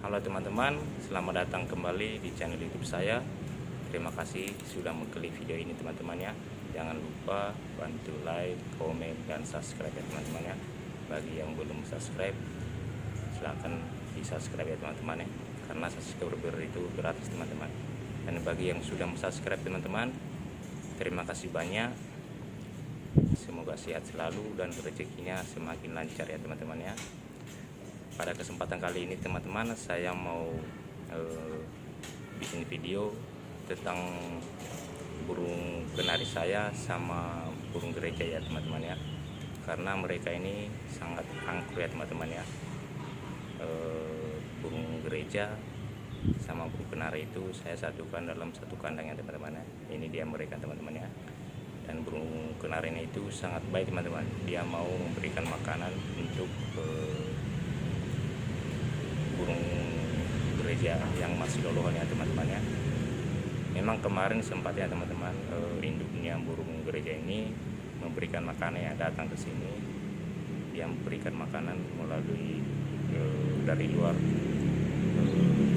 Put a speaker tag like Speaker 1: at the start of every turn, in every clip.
Speaker 1: Halo teman-teman, selamat datang kembali di channel YouTube saya. Terima kasih sudah mengklik video ini teman-teman ya. Jangan lupa bantu like, komen, dan subscribe ya teman-teman ya. Bagi yang belum subscribe, silahkan di subscribe ya teman-teman ya. Karena subscriber itu gratis teman-teman. Dan bagi yang sudah subscribe teman-teman, terima kasih banyak. Semoga sehat selalu dan rezekinya semakin lancar ya teman-teman ya. Pada kesempatan kali ini teman-teman, saya mau bikin video tentang burung kenari saya sama burung gereja ya teman-teman ya. Karena mereka ini sangat angkuh ya teman-teman ya. Burung gereja sama burung kenari itu saya satukan dalam satu kandang ya teman-teman ya. Ini dia mereka teman-teman ya. Dan burung kenari itu sangat baik teman-teman. Dia mau memberikan makanan untuk burung gereja yang masih lolohan ya teman-teman ya. Memang kemarin sempat ya teman-teman, induknya burung gereja ini memberikan makanan ya, datang ke sini. Dia memberikan makanan melalui dari luar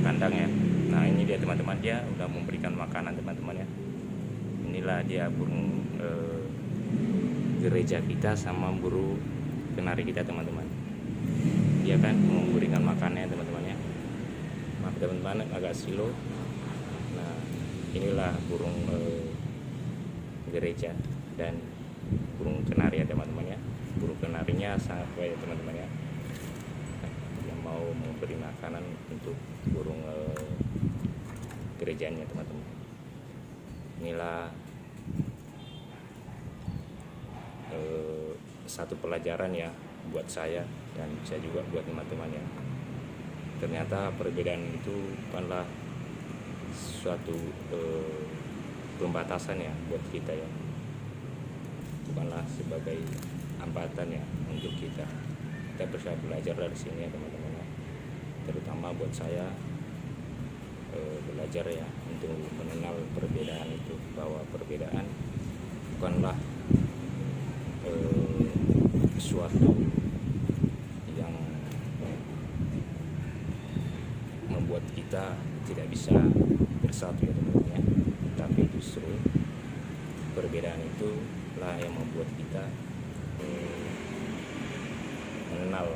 Speaker 1: kandang ya. Nah ini dia teman-teman, dia udah memberikan makanan teman-teman ya. Inilah dia burung gereja kita sama burung kenari kita teman-teman. Dia kan memberikan makannya teman-teman ya. Maaf teman-teman, agak silo. Nah inilah burung gereja dan burung kenari ya teman-teman ya. Burung kenarinya sangat baik ya teman-teman ya. Yang mau memberi makanan untuk burung gerejanya teman-teman. Inilah satu pelajaran ya buat saya dan bisa juga buat teman-teman ya. Ternyata perbedaan itu bukanlah suatu pembatasan ya buat kita ya, bukanlah sebagai hambatan ya untuk kita bisa belajar dari sini ya teman-teman ya. Terutama buat saya belajar ya untuk mengenal perbedaan itu, bahwa perbedaan bukanlah sesuatu yang membuat kita tidak bisa bersatu ya teman-teman ya. Tapi justru perbedaan itulah yang membuat kita mengenal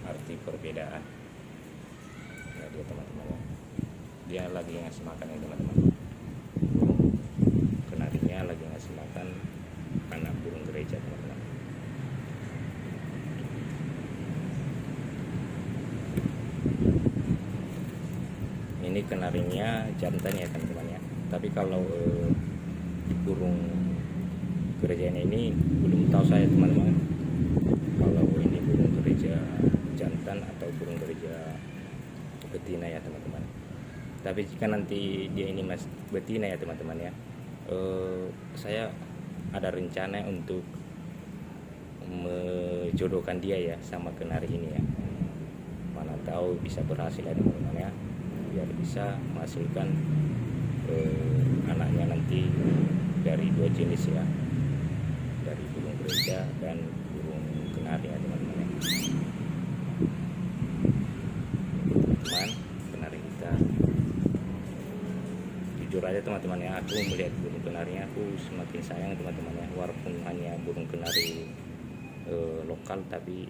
Speaker 1: arti perbedaan. Nah dia teman-teman ya, dia lagi ngasih makan ya teman-teman. Kenarinya lagi ngasih makan anak burung gereja teman-teman. Ini kenarinya jantan ya teman-teman ya. Tapi kalau burung gerejanya ini belum tahu saya teman-teman, kalau ini burung gereja jantan atau burung gereja betina ya teman-teman. Tapi jika nanti dia ini mas betina ya teman-teman ya, saya ada rencana untuk menjodohkan dia ya sama kenari ini ya. Mana tahu bisa berhasil ya teman-teman ya, biar bisa menghasilkan anaknya nanti dari dua jenis ya, dari burung gereja dan burung kenari ya teman-teman ya. Teman kenari kita, jujur aja teman-teman ya, aku melihat burung kenarinya aku semakin sayang teman-teman ya. Walaupun hanya burung kenari lokal, tapi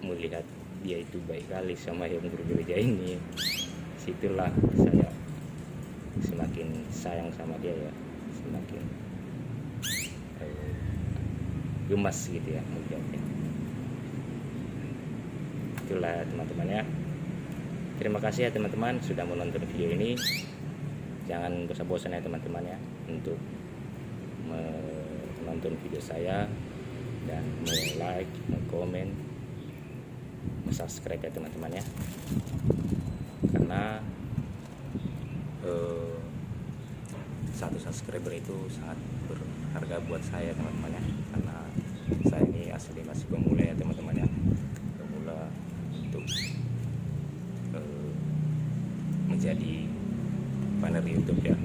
Speaker 1: melihat dia itu baik kali sama yang burung gereja ini, situlah saya semakin sayang sama dia ya, semakin gemas gitu ya melihatnya. Itulah teman-teman ya. Terima kasih ya teman-teman sudah menonton video ini. Jangan bosan-bosan ya teman-teman ya untuk menonton video saya dan like, komen, subscribe ya teman-teman ya. Karena satu subscriber itu sangat berharga buat saya teman-teman ya. Karena saya ini asli masih pemula ya teman-teman ya, pemula untuk menjadi partner YouTube ya.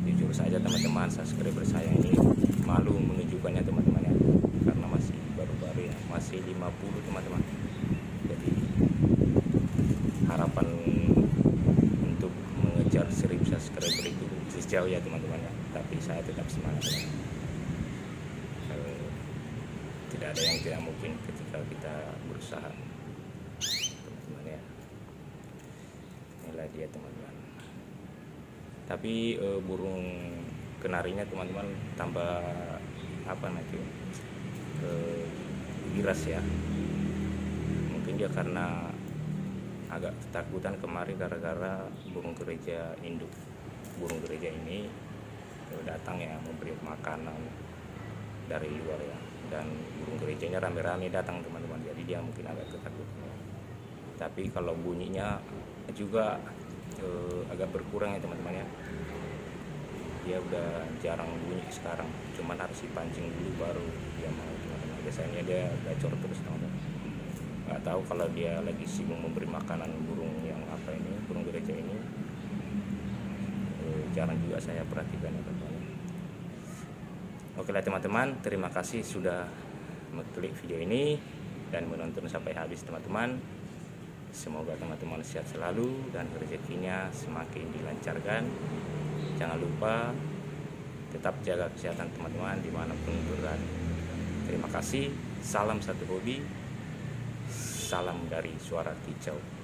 Speaker 1: Jujur saja teman-teman, subscriber saya ini malu menunjukkannya teman-teman ya, karena masih baru-baru ya, masih 50 teman-teman. Jadi kicau ya teman-teman ya, tapi saya tetap semangat ya. Tidak ada yang tidak mungkin ketika kita berusaha teman-teman ya. Inilah dia teman-teman. Tapi burung kenarinya teman-teman tambah apa nanti giras ya. Mungkin dia karena agak ketakutan kemarin gara-gara burung gereja induk. Burung gereja ini datang ya memberi makanan dari luar ya, dan burung gerejanya rame-rame datang teman-teman, jadi dia mungkin agak ketakutan. Tapi kalau bunyinya juga agak berkurang ya teman-teman ya. Dia udah jarang bunyi sekarang, cuman harus dipancing dulu baru dia mau teman-teman. Biasanya dia gacor terus teman-teman. Nggak tahu kalau dia lagi sibuk memberi makanan burung yang apa ini, burung gereja ini. Jarang juga saya perhatikan ya teman-teman. Oke lah teman-teman, terima kasih sudah mengklik video ini dan menonton sampai habis teman-teman. Semoga teman-teman sehat selalu dan rezekinya semakin dilancarkan. Jangan lupa tetap jaga kesehatan teman-teman dimanapun berada. Terima kasih, salam satu hobi, salam dari Suara Kicau.